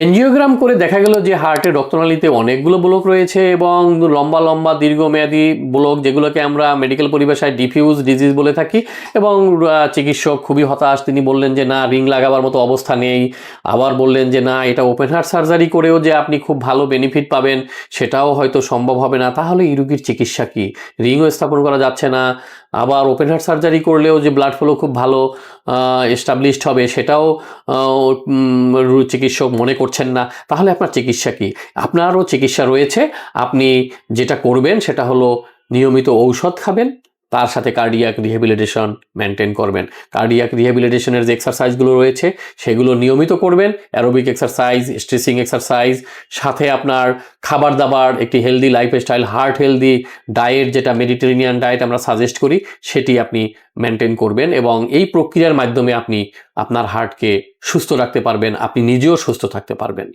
Angiogram করে দেখা গেল যে হার্টের রক্তনালীতে অনেকগুলো ব্লক রয়েছে এবং লম্বা লম্বা দীর্ঘমেয়াদী ব্লক, যেগুলোকে আমরা মেডিকেল পরিভাষায় ডিফিউজ ডিজিজ বলে থাকি। এবং চিকিৎসক খুবই হতাশ, তিনি বললেন যে না, রিং লাগাবার মতো অবস্থা নেই। আবার বললেন যে না, এটা ওপেন হার্ট সার্জারি করেও যে আপনি খুব ভালো বেনিফিট পাবেন সেটাও হয়তো সম্ভব হবে না। তাহলে এই রোগীর চিকিৎসা কি? রিংও স্থাপন করা যাচ্ছে না, আবার ওপেন হার্ট সার্জারি করলেও যে ব্লাড ফ্লো খুব ভালো এস্টাবলিশড হবে সেটাও চিকিৎসক মনে করছেন না। তাহলে আপনার চিকিৎসা কি? আপনারও চিকিৎসা রয়েছে। আপনি যেটা করবেন সেটা হলো নিয়মিত ঔষধ খাবেন, তার সাথে কার্ডিয়াক রিহ্যাবিলিটেশন মেনটেন করবেন। কার্ডিয়াক রিহ্যাবিলিটেশনের যে এক্সারসাইজগুলো রয়েছে সেগুলো নিয়মিত করবেন, অ্যারোবিক এক্সারসাইজ, স্ট্রেচিং এক্সারসাইজ, সাথে আপনার খাবার দাবার, একটি healthy lifestyle, heart healthy diet, যেটা মেডিটেরেনিয়ান ডায়েট আমরা সাজেস্ট করি, সেটি আপনি মেনটেন করবেন। এবং এই প্রক্রিয়ার মাধ্যমে আপনি আপনার হার্টকে সুস্থ রাখতে পারবেন, আপনি নিজেও সুস্থ থাকতে পারবেন।